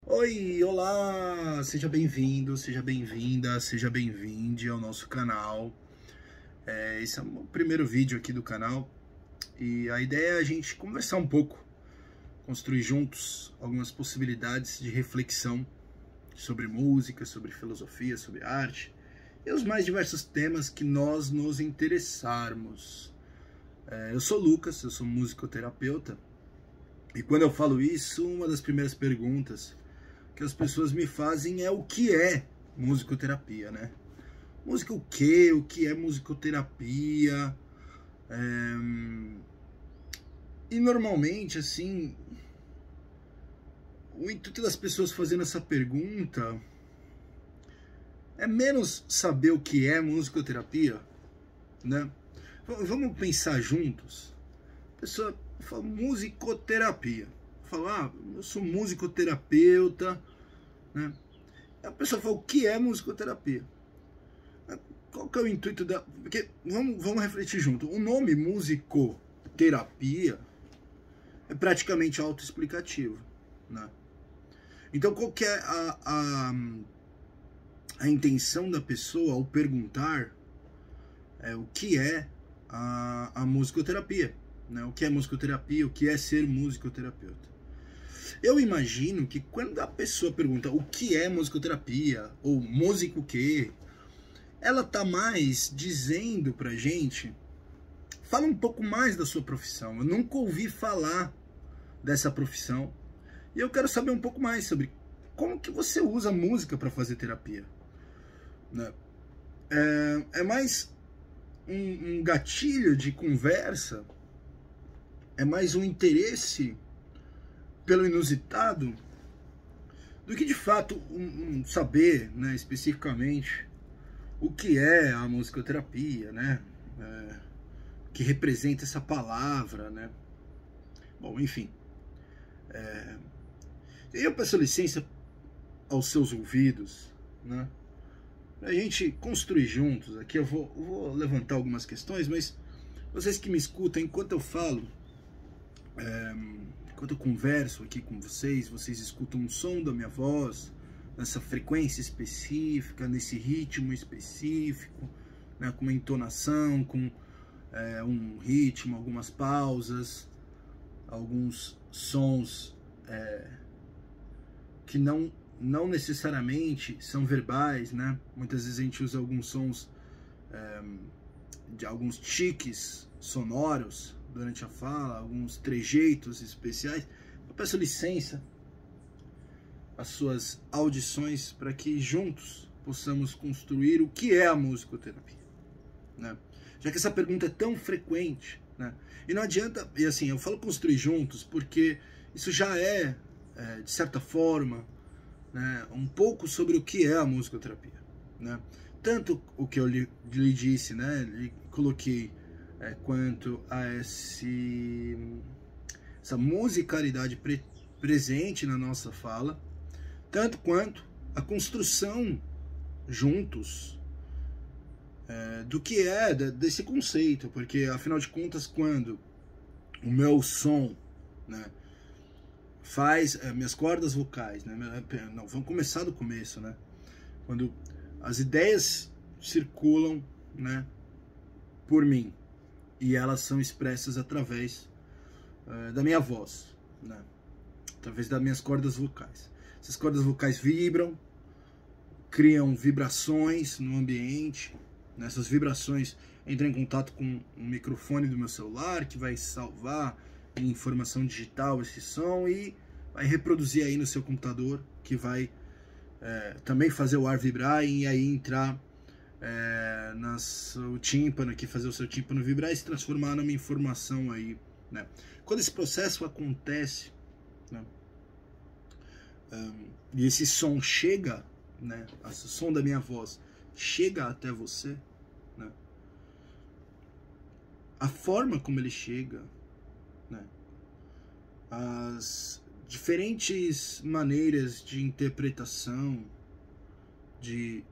Oi, olá! Seja bem-vindo, seja bem-vinda, seja bem-vinde ao nosso canal. Esse é o primeiro vídeo aqui do canal e a ideia é a gente conversar um pouco, construir juntos algumas possibilidades de reflexão sobre música, sobre filosofia, sobre arte e os mais diversos temas que nós nos interessarmos. Eu sou Lucas, eu sou musicoterapeuta e quando eu falo isso, uma das primeiras perguntas que as pessoas me fazem é o que é musicoterapia, né? Música o quê? O que é musicoterapia? E normalmente, assim, o intuito das pessoas fazendo essa pergunta é menos saber o que é musicoterapia, né? Vamos pensar juntos. A pessoa fala musicoterapia. Fala, eu sou musicoterapeuta, né? A pessoa fala, o que é musicoterapia? Qual que é o intuito da... Porque vamos refletir junto. O nome musicoterapia é praticamente autoexplicativo, né? Então, qual que é a intenção da pessoa ao perguntar o que é a musicoterapia, né? O que é musicoterapia, o que é ser musicoterapeuta. Eu imagino que quando a pessoa pergunta o que é musicoterapia, ou músico o quê, ela tá mais dizendo pra gente, fala um pouco mais da sua profissão. Eu nunca ouvi falar dessa profissão e eu quero saber um pouco mais sobre como que você usa música para fazer terapia, né? É mais um gatilho de conversa, é mais um interesse pelo inusitado do que de fato um saber, né, especificamente o que é a musicoterapia, né, que representa essa palavra, né. Bom, enfim, eu peço licença aos seus ouvidos, né, pra gente construir juntos. Aqui eu vou levantar algumas questões, mas vocês que me escutam enquanto eu falo, enquanto eu converso aqui com vocês, vocês escutam o som da minha voz, nessa frequência específica, nesse ritmo específico, né, com uma entonação, com um ritmo, algumas pausas, alguns sons que não necessariamente são verbais, né? Muitas vezes a gente usa alguns sons de alguns tiques sonoros durante a fala, alguns trejeitos especiais. Eu peço licença às suas audições para que juntos possamos construir o que é a musicoterapia, né? Já que essa pergunta é tão frequente, né? E não adianta, e assim, eu falo construir juntos porque isso já de certa forma, né, um pouco sobre o que é a musicoterapia, né? Tanto o que eu lhe disse, né, lhe coloquei quanto a essa musicalidade presente na nossa fala, tanto quanto a construção juntos do que é desse conceito, porque afinal de contas, quando o meu som, né, faz minhas cordas vocais, né, não, vamos começar do começo, né, quando as ideias circulam, né, por mim, e elas são expressas através da minha voz, né, através das minhas cordas vocais. Essas cordas vocais vibram, criam vibrações no ambiente, né? Essas vibrações entram em contato com o microfone do meu celular, que vai salvar em informação digital esse som e vai reproduzir aí no seu computador, que vai também fazer o ar vibrar e aí entrar no seu tímpano, aqui fazer o seu tímpano vibrar e se transformar numa informação aí, né? Quando esse processo acontece, né, e esse som chega, né, o som da minha voz chega até você, né, a forma como ele chega, né, as diferentes maneiras de interpretação, de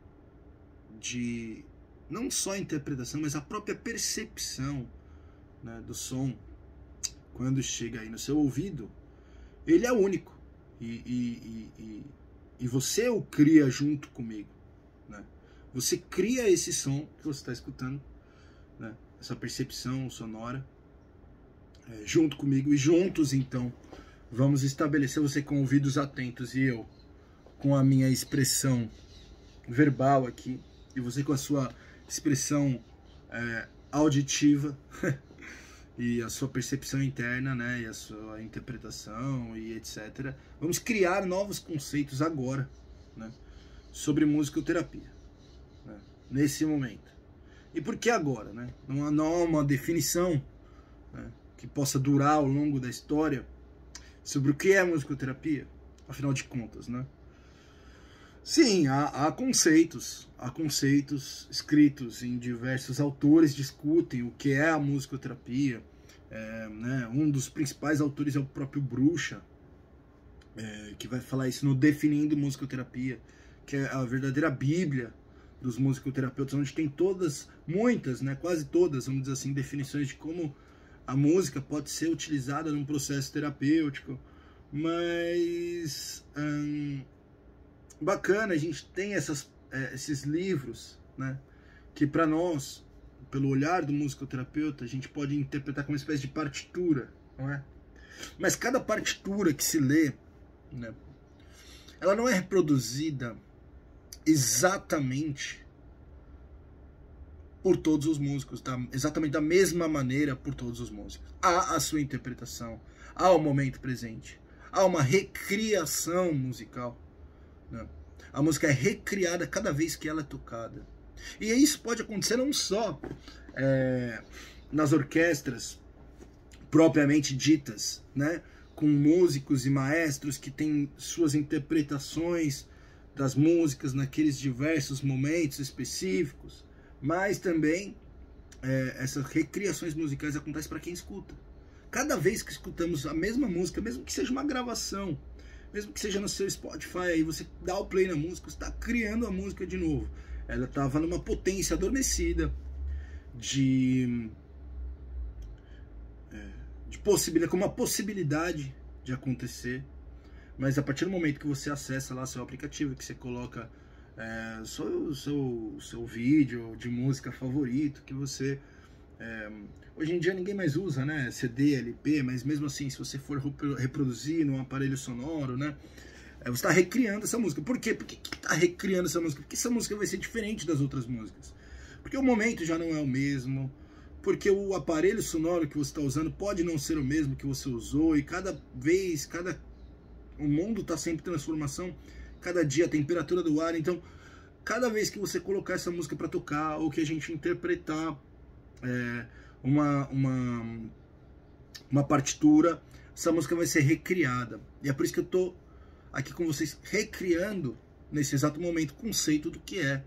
não só a interpretação, mas a própria percepção, né, do som, quando chega aí no seu ouvido, ele é único. e você o cria junto comigo, né? Você cria esse som que você está escutando, né? Essa percepção sonora, junto comigo, e juntos então vamos estabelecer, você com ouvidos atentos e eu com a minha expressão verbal aqui, e você com a sua expressão auditiva e a sua percepção interna, né, e a sua interpretação e etc. Vamos criar novos conceitos agora, né, sobre musicoterapia, né, nesse momento. E por que agora, né? Não há uma definição, né, que possa durar ao longo da história sobre o que é musicoterapia, afinal de contas, né? Sim, há conceitos escritos em diversos autores, discutem o que é a musicoterapia, né? Um dos principais autores é o próprio Bruxa, que vai falar isso no Definindo Musicoterapia, que é a verdadeira bíblia dos musicoterapeutas, onde tem muitas, né, quase todas, vamos dizer assim, definições de como a música pode ser utilizada num processo terapêutico, mas bacana, a gente tem esses livros, né, que para nós, pelo olhar do musicoterapeuta, a gente pode interpretar como uma espécie de partitura, não é? Mas cada partitura que se lê, né, ela não é reproduzida exatamente por todos os músicos, exatamente da mesma maneira por todos os músicos. Há a sua interpretação, há o momento presente, há uma recriação musical, né? A música é recriada cada vez que ela é tocada. E isso pode acontecer não só nas orquestras propriamente ditas, né, com músicos e maestros que têm suas interpretações das músicas naqueles diversos momentos específicos, mas também essas recriações musicais acontecem para quem escuta. Cada vez que escutamos a mesma música, mesmo que seja uma gravação, mesmo que seja no seu Spotify, aí você dá o play na música, você está criando a música de novo. Ela estava numa potência adormecida de possibilidade, com uma possibilidade de acontecer, mas a partir do momento que você acessa lá seu aplicativo, que você coloca seu vídeo de música favorito, que você hoje em dia ninguém mais usa, né, CD, LP, mas mesmo assim, se você for reproduzir num aparelho sonoro, né, você está recriando essa música. Por quê? Por que está recriando essa música? Porque essa música vai ser diferente das outras músicas. Porque o momento já não é o mesmo, porque o aparelho sonoro que você está usando pode não ser o mesmo que você usou, e cada vez, o mundo está sempre em transformação, cada dia a temperatura do ar, então cada vez que você colocar essa música para tocar, ou que a gente interpretar uma partitura, essa música vai ser recriada. E é por isso que eu estou aqui com vocês recriando nesse exato momento o conceito do que é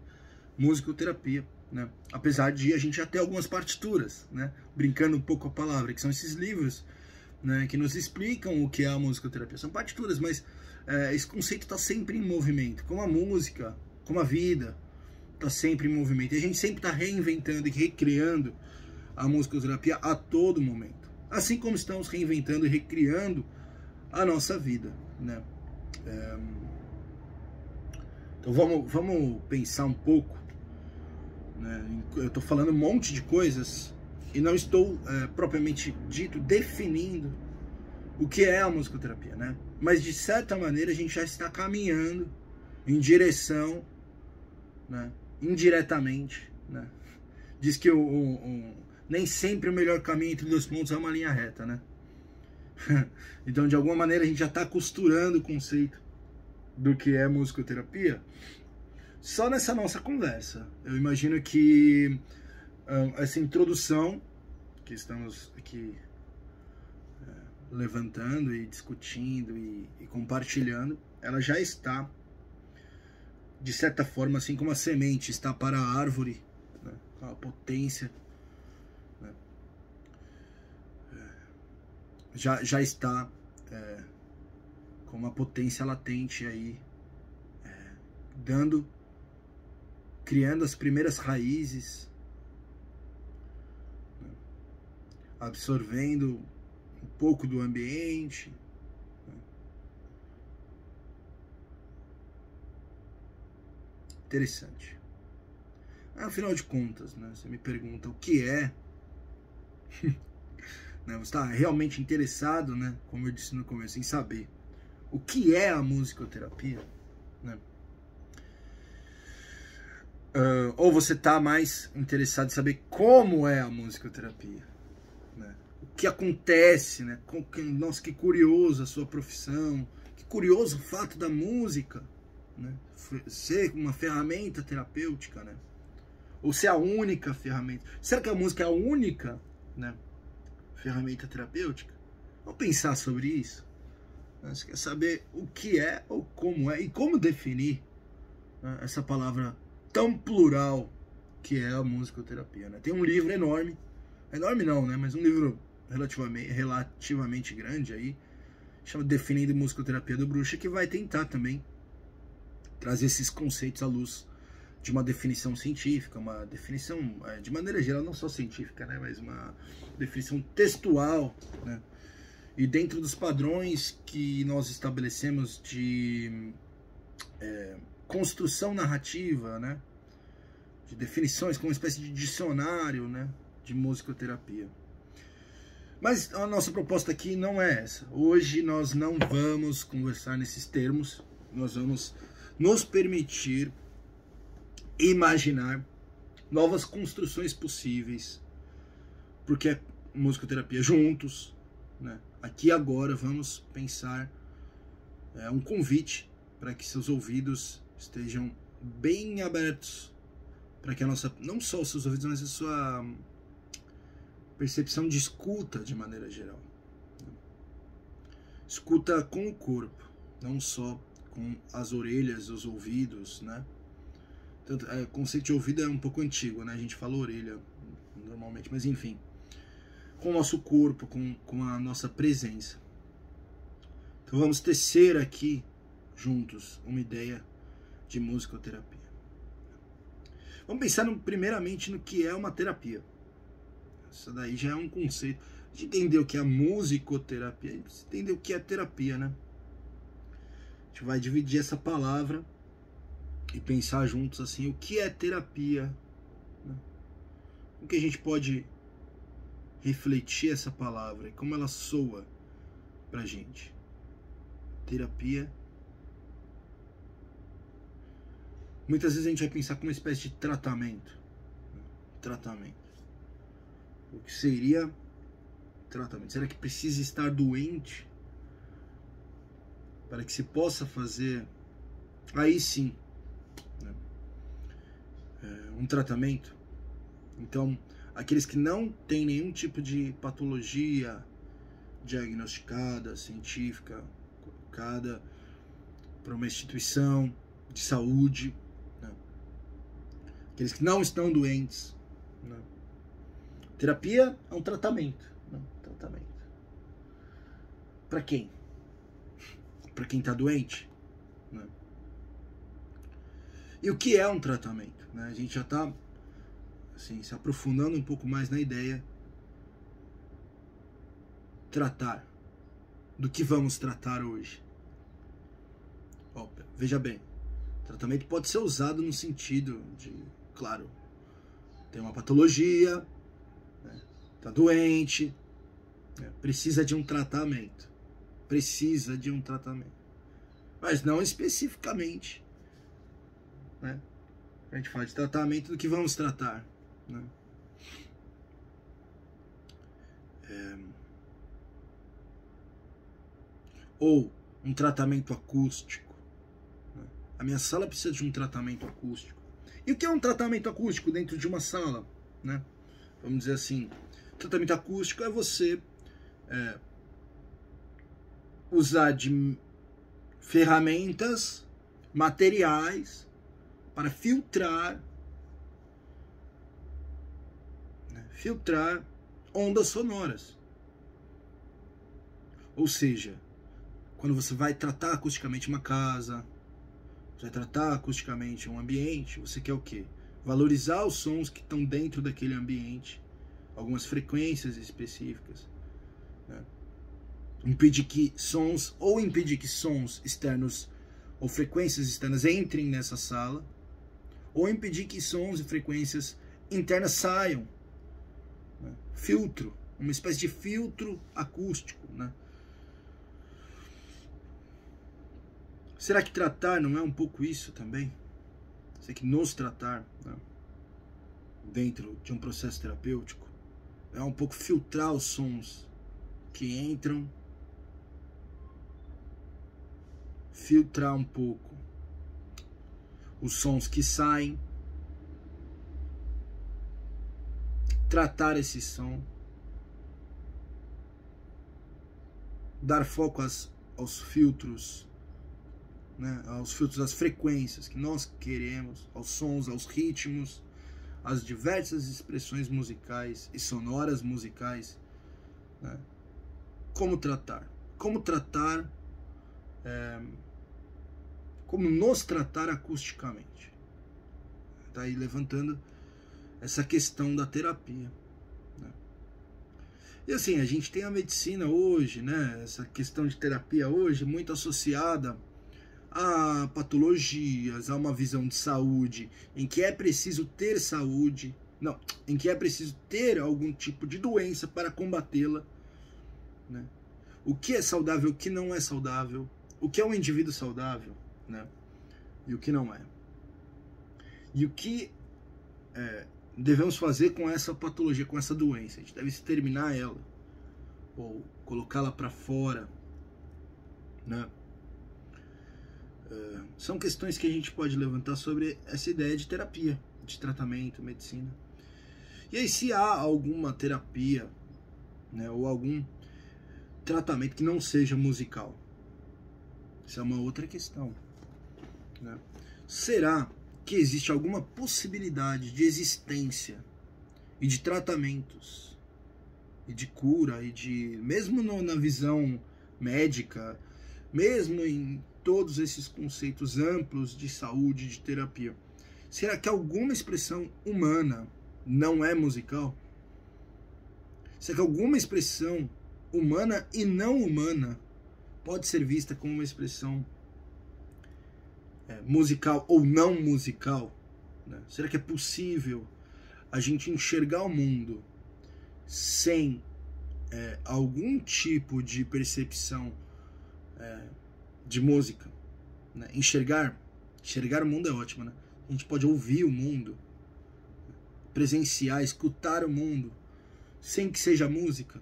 musicoterapia, né? Apesar de a gente já ter algumas partituras, né, brincando um pouco com a palavra, que são esses livros, né, que nos explicam o que é a musicoterapia. São partituras, mas esse conceito está sempre em movimento, como a música, como a vida está sempre em movimento. E a gente sempre está reinventando e recriando a musicoterapia a todo momento, assim como estamos reinventando e recriando a nossa vida, né? Então vamos pensar um pouco, né? Eu estou falando um monte de coisas e não estou propriamente dito definindo o que é a musicoterapia, né? Mas de certa maneira a gente já está caminhando em direção, né, indiretamente, né? Diz que nem sempre o melhor caminho entre dois pontos é uma linha reta, né? Então, de alguma maneira, a gente já está costurando o conceito do que é musicoterapia só nessa nossa conversa. Eu imagino que essa introdução que estamos aqui levantando e discutindo e compartilhando, ela já está, de certa forma, assim como a semente está para a árvore, né, a potência, né, já está com uma potência latente aí, criando as primeiras raízes, né, absorvendo um pouco do ambiente, né, interessante. Afinal de contas, né, você me pergunta o que é, né, você está realmente interessado, né, como eu disse no começo, em saber o que é a musicoterapia, né? Ou você está mais interessado em saber como é a musicoterapia, né? O que acontece, né? Nossa, que curioso a sua profissão, que curioso o fato da música, né, ser uma ferramenta terapêutica, né? Ou ser a única ferramenta. Será que a música é a única, né, ferramenta terapêutica? Vamos pensar sobre isso. Você quer saber o que é ou como é e como definir, né, essa palavra tão plural que é a musicoterapia, né? Tem um livro enorme não, né, mas um livro relativamente grande aí, chama Definindo Musicoterapia do Bruxa, que vai tentar também trazer esses conceitos à luz de uma definição científica, uma definição, de maneira geral, não só científica, né, mas uma definição textual, né, e dentro dos padrões que nós estabelecemos de construção narrativa, né, de definições, como uma espécie de dicionário, né, de musicoterapia. Mas a nossa proposta aqui não é essa. Hoje nós não vamos conversar nesses termos, nós vamos nos permitir imaginar novas construções possíveis, porque é musicoterapia juntos, né? Aqui agora vamos pensar um convite para que seus ouvidos estejam bem abertos, para que a nossa, não só os seus ouvidos, mas a sua percepção de escuta de maneira geral, escuta com o corpo, não só com as orelhas, os ouvidos, né? Tanto, o conceito de ouvido é um pouco antigo, né? A gente fala orelha normalmente, mas enfim, com o nosso corpo, com a nossa presença. Então vamos tecer aqui juntos uma ideia de musicoterapia. Vamos pensar primeiramente no que é uma terapia. Isso daí já é um conceito. A gente entender o que é a musicoterapia, a gente precisa entender o que é terapia, né? A gente vai dividir essa palavra e pensar juntos assim, o que é terapia, né? Como que a gente pode refletir essa palavra e como ela soa pra gente. Terapia. Muitas vezes a gente vai pensar como uma espécie de tratamento. Tratamento. O que seria tratamento? Será que precisa estar doente para que se possa fazer, aí sim, né, um tratamento? Então, aqueles que não têm nenhum tipo de patologia diagnosticada, científica, colocada por uma instituição de saúde, né, aqueles que não estão doentes, né. Terapia é um tratamento, né? Tratamento. Para quem? Para quem está doente, né? E o que é um tratamento, né? A gente já está assim, se aprofundando um pouco mais na ideia. Tratar. Do que vamos tratar hoje? Veja bem, tratamento pode ser usado no sentido de, claro, tem uma patologia, está doente, precisa de um tratamento. Precisa de um tratamento. Mas não especificamente, né? A gente fala de tratamento, do que vamos tratar, né? Ou um tratamento acústico, né? A minha sala precisa de um tratamento acústico. E o que é um tratamento acústico dentro de uma sala, né? Vamos dizer assim, tratamento acústico é você usar de ferramentas, materiais para filtrar, né, filtrar ondas sonoras. Ou seja, quando você vai tratar acusticamente uma casa, você vai tratar acusticamente um ambiente, você quer o quê? Valorizar os sons que estão dentro daquele ambiente, algumas frequências específicas, né? Impedir que sons externos ou frequências externas entrem nessa sala, ou impedir que sons e frequências internas saiam. Né? Filtro, uma espécie de filtro acústico. Né? Será que tratar não é um pouco isso também? Será que nos tratar, né, dentro de um processo terapêutico é um pouco filtrar os sons que entram, filtrar um pouco os sons que saem, tratar esse som, dar foco aos filtros, né, aos filtros das frequências que nós queremos, aos sons, aos ritmos, às diversas expressões musicais e sonoras musicais. Né? Como tratar? Como tratar, como nos tratar acusticamente? Está aí levantando essa questão da terapia. Né? E assim, a gente tem a medicina hoje, né? Essa questão de terapia hoje muito associada a patologias, a uma visão de saúde, em que é preciso ter saúde, não, em que é preciso ter algum tipo de doença para combatê-la, né? O que é saudável, o que não é saudável, o que é um indivíduo saudável, né? E o que não é. E o que devemos fazer com essa patologia, com essa doença? A gente deve exterminar ela, ou colocá-la para fora, né? São questões que a gente pode levantar sobre essa ideia de terapia, de tratamento, medicina. E aí, se há alguma terapia, né, ou algum tratamento que não seja musical, isso é uma outra questão. Né? Será que existe alguma possibilidade de existência e de tratamentos e de cura e de, mesmo na visão médica, mesmo em todos esses conceitos amplos de saúde, de terapia, será que alguma expressão humana não é musical? Será que alguma expressão humana e não humana pode ser vista como uma expressão musical ou não musical? Né? Será que é possível a gente enxergar o mundo sem algum tipo de percepção de música? Né? Enxergar o mundo é ótimo, né? A gente pode ouvir o mundo, presenciar, escutar o mundo, sem que seja música.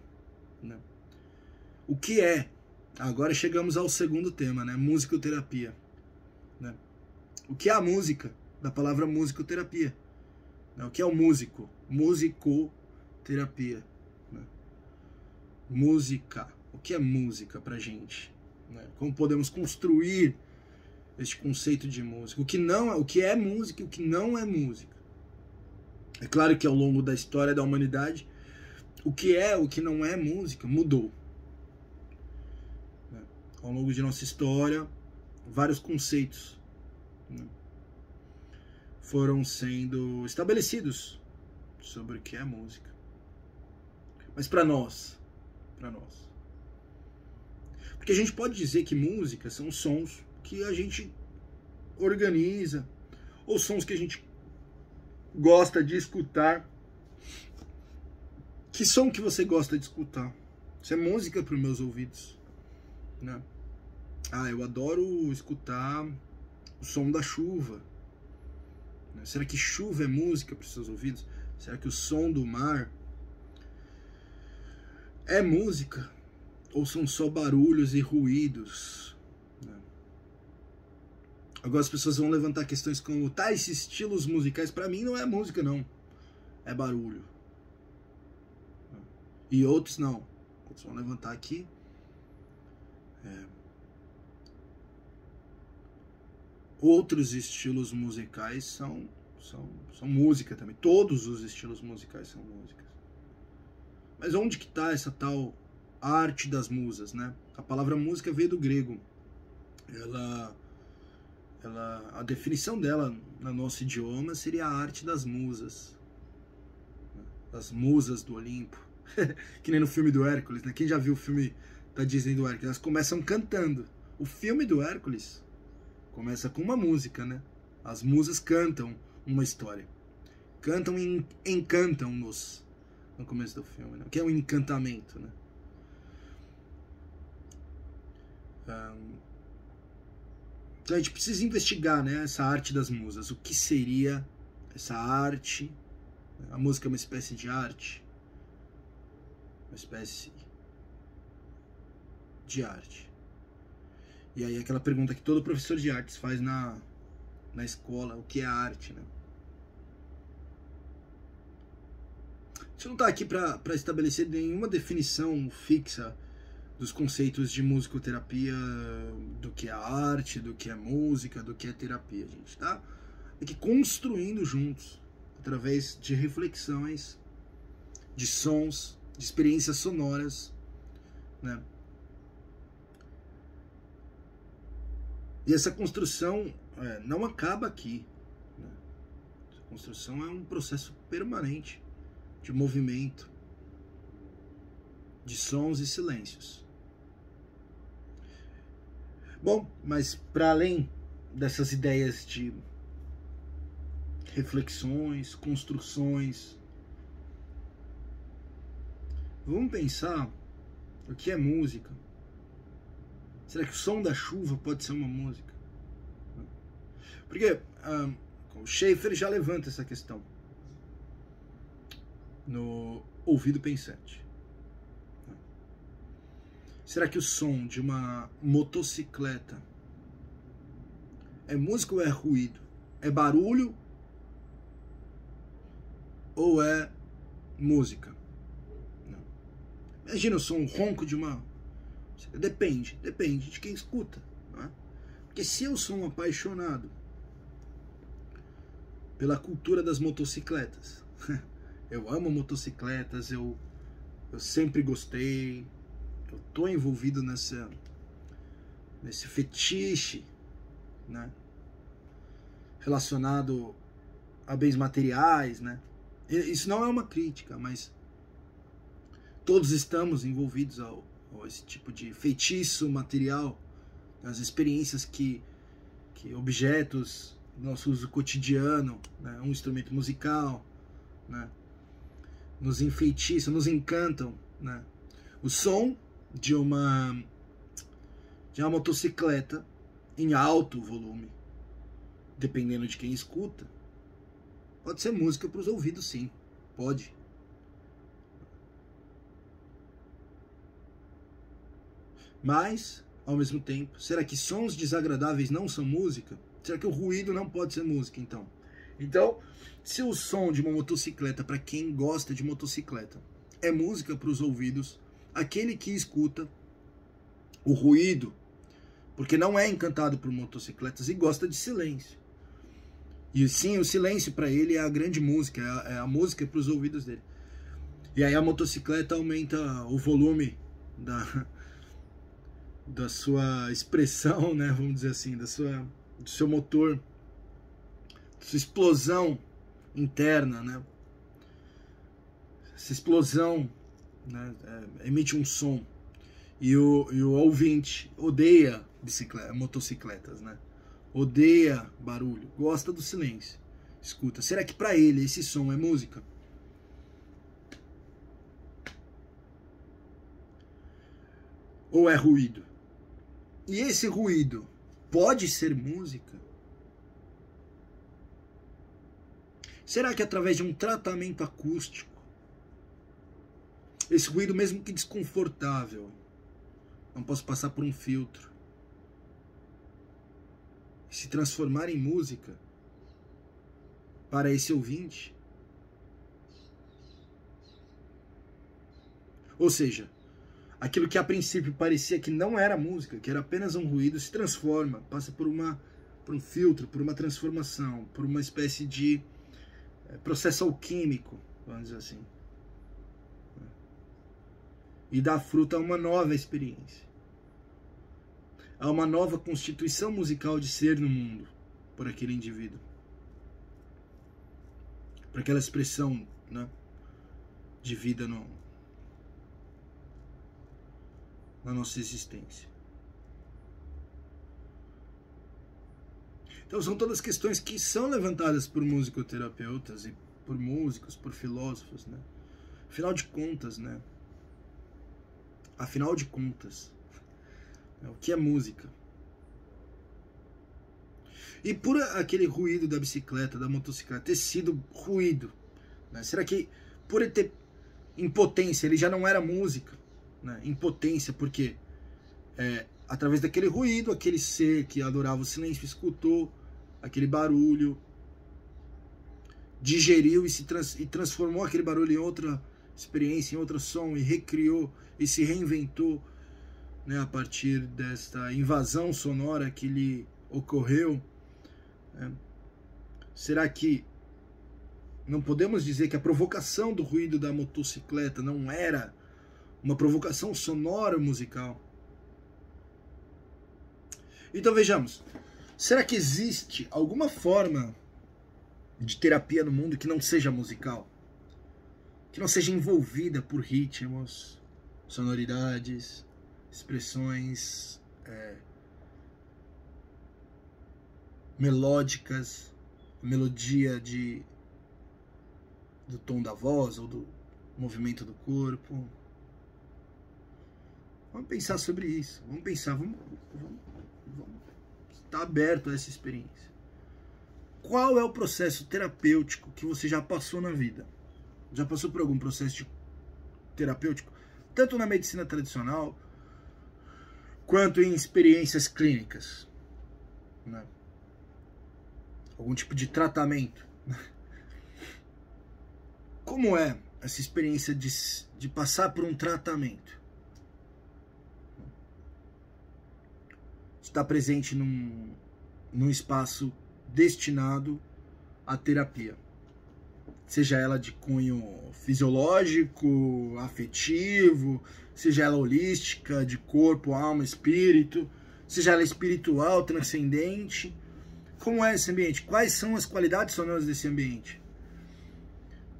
Né? O que é? Agora chegamos ao segundo tema, né? Musicoterapia. Né? O que é a música? Da palavra musicoterapia. Né? O que é o músico? Musicoterapia. Né? Música. O que é música pra gente? Né? Como podemos construir este conceito de música? O que é música e o que não é música? É claro que ao longo da história da humanidade, o que é, o que não é música mudou. Né? Ao longo de nossa história, vários conceitos, né, foram sendo estabelecidos sobre o que é música. Mas para nós, porque a gente pode dizer que música são sons que a gente organiza, ou sons que a gente gosta de escutar. Que som que você gosta de escutar? Isso é música para os meus ouvidos, né? Ah, eu adoro escutar o som da chuva. Será que chuva é música para os seus ouvidos? Será que o som do mar é música? Ou são só barulhos e ruídos? Agora as pessoas vão levantar questões como tais estilos musicais. Para mim não é música, não. É barulho. E outros não. Outros vão levantar aqui. Outros estilos musicais são música também. Todos os estilos musicais são músicas. Mas onde que está essa tal arte das musas, né? A palavra música veio do grego. A definição dela no nosso idioma seria a arte das musas. Das musas do Olimpo. Que nem no filme do Hércules, né? Quem já viu o filme da Disney do Hércules? Elas começam cantando. O filme do Hércules começa com uma música, né? As musas cantam uma história. Cantam e encantam-nos no começo do filme, né? O que é um encantamento, né? Então a gente precisa investigar, né, essa arte das musas. O que seria essa arte? A música é uma espécie de arte. Uma espécie de arte. E aí aquela pergunta que todo professor de artes faz na escola, o que é arte, né? A gente não está aqui para estabelecer nenhuma definição fixa dos conceitos de musicoterapia, do que é arte, do que é música, do que é terapia. A gente está aqui construindo juntos, através de reflexões, de sons, de experiências sonoras, né? E essa construção não acaba aqui, né? Essa construção é um processo permanente de movimento, de sons e silêncios. Bom, mas para além dessas ideias de reflexões, construções, vamos pensar o que é música. Será que o som da chuva pode ser uma música? Porque o Schaeffer já levanta essa questão no Ouvido Pensante. Será que o som de uma motocicleta é música ou é ruído? É barulho ou é música? Não. Imagina o som ronco de uma... Depende de quem escuta, não é? Porque se eu sou um apaixonado pela cultura das motocicletas, eu amo motocicletas, eu sempre gostei, eu tô envolvido nesse fetiche, né, relacionado a bens materiais, né? Isso não é uma crítica, mas todos estamos envolvidos a esse tipo de feitiço material, as experiências que objetos do nosso uso cotidiano, né, um instrumento musical, né, nos enfeitiçam, nos encantam, né? O som de uma motocicleta em alto volume, dependendo de quem escuta, pode ser música para os ouvidos, sim, pode. Mas, ao mesmo tempo, será que sons desagradáveis não são música? Será que o ruído não pode ser música, então? Então, se o som de uma motocicleta, para quem gosta de motocicleta, é música para os ouvidos, aquele que escuta o ruído, porque não é encantado por motocicletas e gosta de silêncio. E sim, o silêncio para ele é a grande música, é a música para os ouvidos dele. E aí a motocicleta aumenta o volume da sua expressão, né, vamos dizer assim, do seu motor, da sua explosão interna, né? Essa explosão, né, emite um som. E o ouvinte odeia motocicletas, né? Odeia barulho, gosta do silêncio. Escuta, será que para ele esse som é música? Ou é ruído? E esse ruído pode ser música? Será que através de um tratamento acústico, esse ruído, mesmo que desconfortável, não posso passar por um filtro, se transformar em música para esse ouvinte? Ou seja, aquilo que a princípio parecia que não era música, que era apenas um ruído, se transforma, passa por um filtro, por uma transformação, por uma espécie de processo alquímico, vamos dizer assim. E dá fruto a uma nova experiência, a uma nova constituição musical de ser no mundo por aquele indivíduo, por aquela expressão, né, de vida na nossa existência. Então são todas questões que são levantadas por musicoterapeutas e por músicos, por filósofos, né? Afinal de contas, né? Afinal de contas, o que é música? E por aquele ruído da bicicleta, da motocicleta, ter sido ruído, né? Será que por ele ter impotência, ele já não era música? Né? Impotência, porque através daquele ruído, aquele ser que adorava o silêncio escutou aquele barulho, digeriu e transformou aquele barulho em outra experiência, em outro som, e recriou e se reinventou, né, a partir desta invasão sonora que lhe ocorreu. Será que não podemos dizer que a provocação do ruído da motocicleta não era uma provocação sonora musical? Então vejamos, será que existe alguma forma de terapia no mundo que não seja musical? Que não seja envolvida por ritmos, sonoridades, expressões melódicas, melodia do tom da voz ou do movimento do corpo? Vamos pensar sobre isso. Vamos pensar, vamos estar aberto a essa experiência. Qual é o processo terapêutico que você já passou na vida? Já passou por algum processo terapêutico? Tanto na medicina tradicional, quanto em experiências clínicas, né? Algum tipo de tratamento. Como é essa experiência de passar por um tratamento? Está presente num espaço destinado à terapia. Seja ela de cunho fisiológico, afetivo, seja ela holística, de corpo, alma, espírito, seja ela espiritual, transcendente. Como é esse ambiente? Quais são as qualidades sonoras desse ambiente?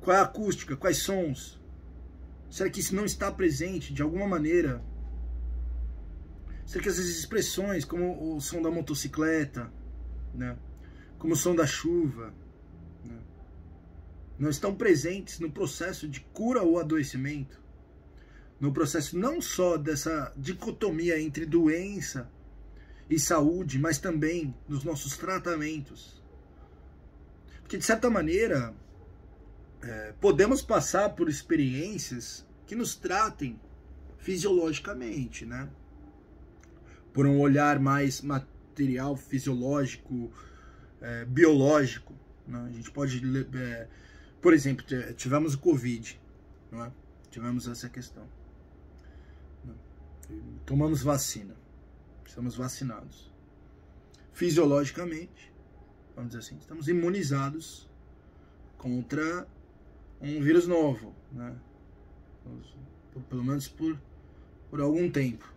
Qual é a acústica? Quais sons? Será que isso não está presente de alguma maneira? Será que essas expressões, como o som da motocicleta, né, como o som da chuva, né, não estão presentes no processo de cura ou adoecimento? No processo não só dessa dicotomia entre doença e saúde, mas também nos nossos tratamentos. Porque, de certa maneira, podemos passar por experiências que nos tratem fisiologicamente, né? Por um olhar mais material, fisiológico, biológico, né? A gente pode, por exemplo, tivemos o Covid, não é? Tivemos essa questão. Tomamos vacina, estamos vacinados. Fisiologicamente, vamos dizer assim, estamos imunizados contra um vírus novo, né? Pelo menos por algum tempo.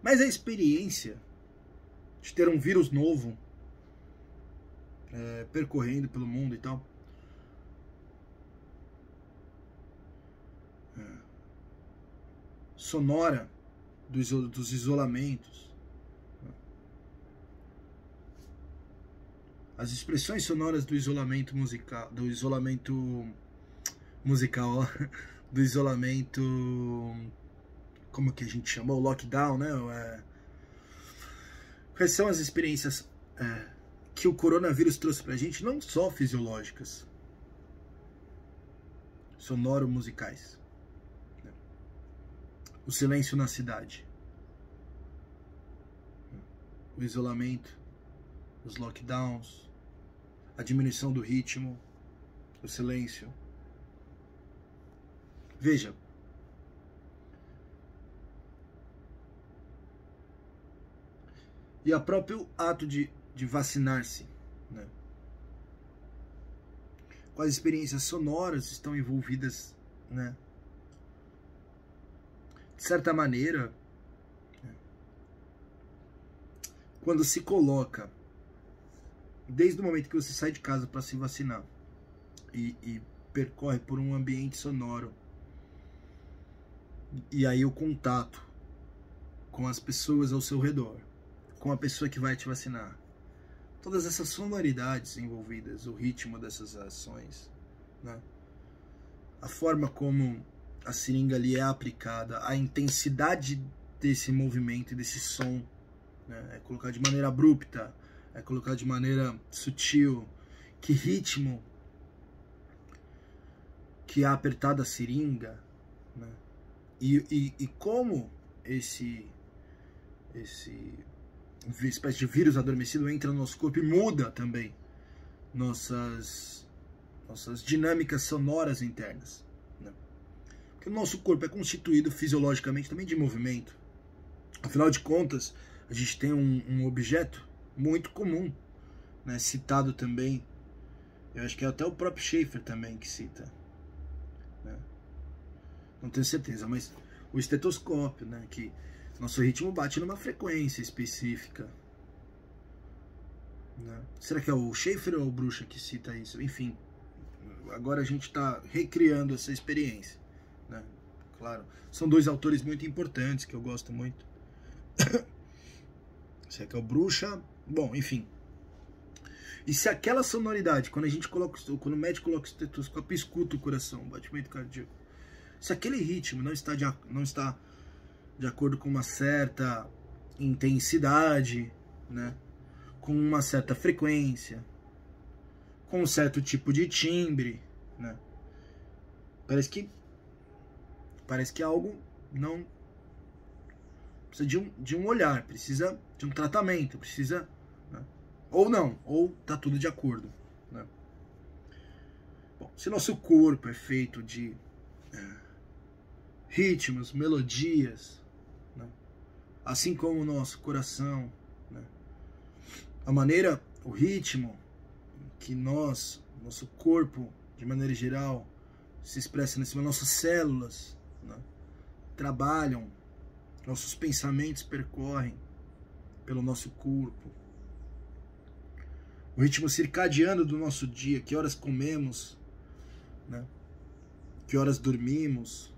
Mas a experiência de ter um vírus novo percorrendo pelo mundo e tal, sonora dos isolamentos, as expressões sonoras do isolamento musical, do isolamento, como que a gente chamou? Lockdown, né? Quais são as experiências que o coronavírus trouxe pra gente, não só fisiológicas, sonoro-musicais? O silêncio na cidade, o isolamento, os lockdowns, a diminuição do ritmo, o silêncio. Veja, e o próprio ato de vacinar-se, né? Quais experiências sonoras estão envolvidas, né? De certa maneira, quando se coloca, desde o momento que você sai de casa para se vacinar e percorre por um ambiente sonoro, e aí o contato com as pessoas ao seu redor, com a pessoa que vai te vacinar, todas essas sonoridades envolvidas, o ritmo dessas ações, né? A forma como a seringa ali é aplicada, a intensidade desse movimento e desse som, né? É colocar de maneira abrupta, é colocar de maneira sutil, que ritmo que é apertada a seringa, né? E como esse espécie de vírus adormecido entra no nosso corpo e muda também nossas dinâmicas sonoras internas, né? Porque o nosso corpo é constituído fisiologicamente também de movimento. Afinal de contas, a gente tem um objeto muito comum, né, citado também, eu acho que é até o próprio Schaefer também que cita, né? Não tenho certeza, mas o estetoscópio, né, que nosso ritmo bate numa frequência específica, né? Será que é o Schaefer ou o Brucha que cita isso? Enfim, agora a gente está recriando essa experiência, né? Claro, são dois autores muito importantes que eu gosto muito. Será que é o Brucha? Bom, enfim. E se aquela sonoridade, quando o médico coloca o estetoscópio, escuta o coração, o batimento cardíaco, se aquele ritmo não está de acordo com uma certa intensidade, né, com uma certa frequência, com um certo tipo de timbre, né, parece que algo não precisa de um olhar, precisa de um tratamento, precisa, né, ou tá tudo de acordo, né? Bom, se nosso corpo é feito de ritmos, melodias, né, assim como o nosso coração, né, o ritmo que nosso corpo, de maneira geral, se expressa nossas células, né, trabalham, nossos pensamentos percorrem pelo nosso corpo, o ritmo circadiano do nosso dia, que horas comemos, né, que horas dormimos,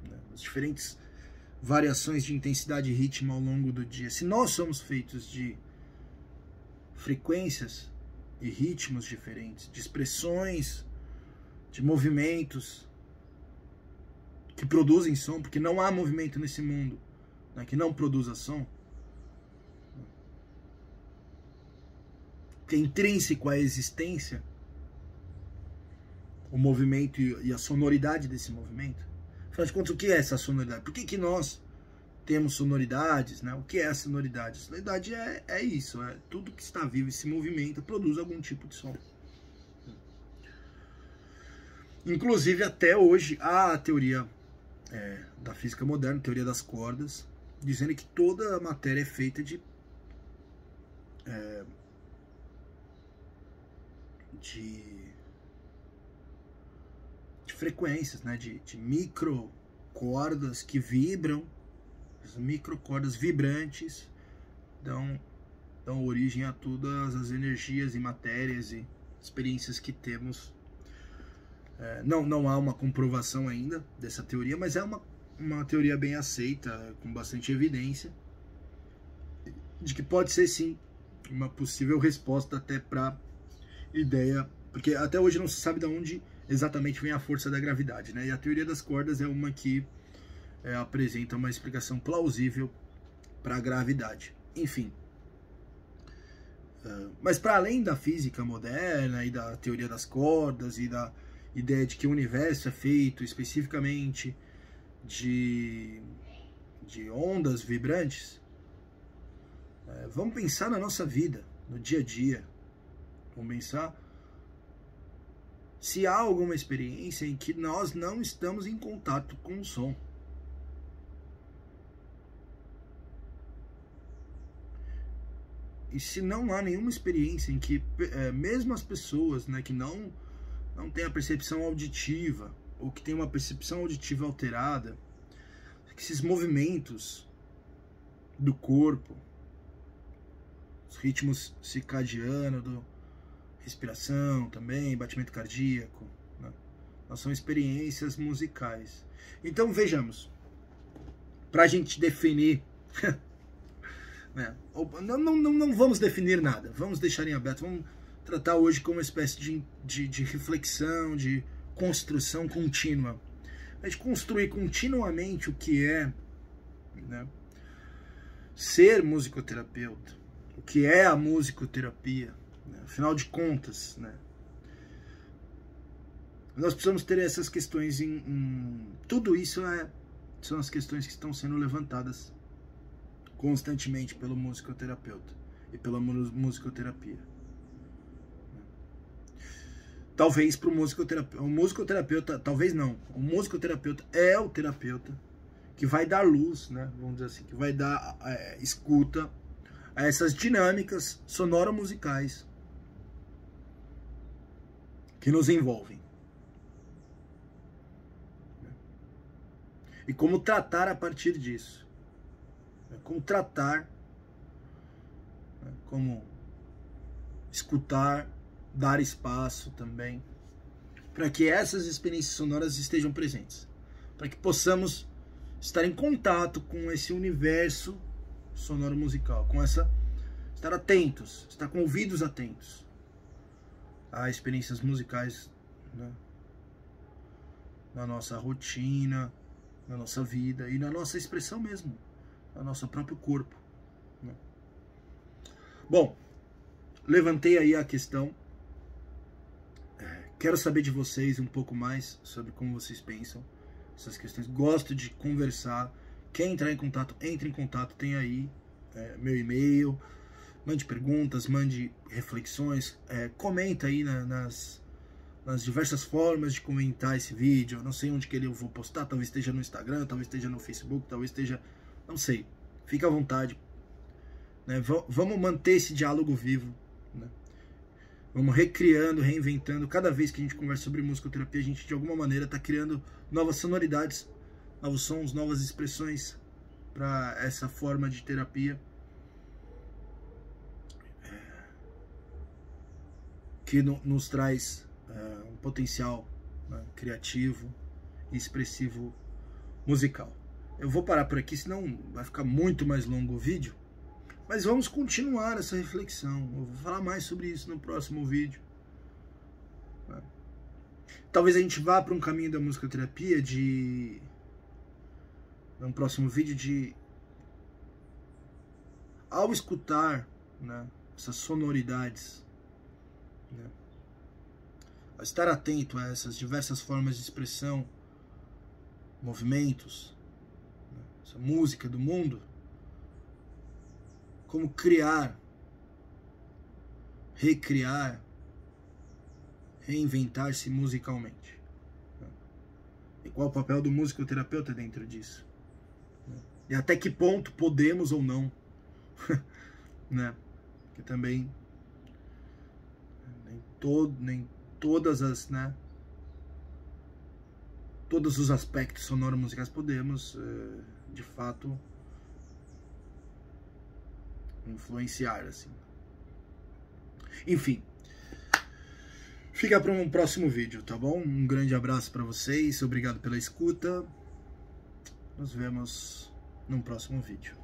né, as diferentes variações de intensidade e ritmo ao longo do dia. Se nós somos feitos de frequências e ritmos diferentes, de expressões, de movimentos que produzem som, porque não há movimento nesse mundo, né, que não produza som, que é intrínseco à existência, o movimento e a sonoridade desse movimento. Afinal de contas, o que é essa sonoridade? Por que nós temos sonoridades, né? O que é a sonoridade? A sonoridade é isso, é tudo que está vivo e se movimenta, produz algum tipo de som. Inclusive, até hoje, há a teoria da física moderna, teoria das cordas, dizendo que toda a matéria é feita de frequências, né, de micro cordas que vibram, as microcordas vibrantes dão origem a todas as energias e matérias e experiências que temos. Não há uma comprovação ainda dessa teoria, mas é uma teoria bem aceita, com bastante evidência, de que pode ser sim uma possível resposta até para ideia, porque até hoje não se sabe de onde exatamente vem a força da gravidade, né? E a teoria das cordas é uma que apresenta uma explicação plausível para a gravidade. Enfim, mas para além da física moderna e da teoria das cordas e da ideia de que o universo é feito especificamente de ondas vibrantes, vamos pensar na nossa vida, no dia a dia. Vamos pensar se há alguma experiência em que nós não estamos em contato com o som. E se não há nenhuma experiência em que, mesmo as pessoas, né, que não têm a percepção auditiva, ou que têm uma percepção auditiva alterada, que esses movimentos do corpo, os ritmos circadianos, respiração também, batimento cardíaco, né, nós são experiências musicais. Então vejamos, para a gente definir né? Não vamos definir nada, vamos deixar em aberto, vamos tratar hoje como uma espécie de reflexão, de construção contínua. A gente construir continuamente o que é, né, ser musicoterapeuta, o que é a musicoterapia, né? Afinal de contas, né, nós precisamos ter essas questões tudo isso são as questões que estão sendo levantadas constantemente pelo musicoterapeuta e pela musicoterapia. Talvez para o musicoterapeuta, talvez não, o musicoterapeuta é o terapeuta que vai dar luz, né, vamos dizer assim, que vai dar escuta a essas dinâmicas sonoro-musicais que nos envolvem. E como tratar a partir disso. Como tratar, como escutar, dar espaço também, para que essas experiências sonoras estejam presentes, para que possamos estar em contato com esse universo sonoro musical, estar atentos, estar com ouvidos atentos a experiências musicais, né, na nossa rotina, na nossa vida e na nossa expressão mesmo, no nosso próprio corpo, né? Bom, levantei aí a questão. Quero saber de vocês um pouco mais sobre como vocês pensam essas questões. Gosto de conversar. Quer entrar em contato? Entre em contato. Tem aí meu e-mail. Mande perguntas, mande reflexões. Comenta aí nas diversas formas de comentar esse vídeo. Eu não sei onde que eu vou postar. Talvez esteja no Instagram, talvez esteja no Facebook, talvez esteja... Não sei. Fica à vontade, né? Vamos manter esse diálogo vivo, né? Vamos recriando, reinventando. Cada vez que a gente conversa sobre musicoterapia, a gente de alguma maneira está criando novas sonoridades, novos sons, novas expressões para essa forma de terapia que nos traz um potencial, né, criativo e expressivo musical. Eu vou parar por aqui, senão vai ficar muito mais longo o vídeo. Mas vamos continuar essa reflexão. Eu vou falar mais sobre isso no próximo vídeo. Talvez a gente vá para um caminho da musicoterapia no próximo vídeo ao escutar, né, essas sonoridades, né, a estar atento a essas diversas formas de expressão, movimentos, né, essa música do mundo, como criar, recriar, reinventar-se musicalmente. E qual o papel do musicoterapeuta dentro disso? E até que ponto podemos ou não, né? Que também nem todas as, né? Todos os aspectos sonoro-musicais podemos, de fato, influenciar, assim. Enfim, fica para um próximo vídeo, tá bom? Um grande abraço para vocês, obrigado pela escuta. Nos vemos num próximo vídeo.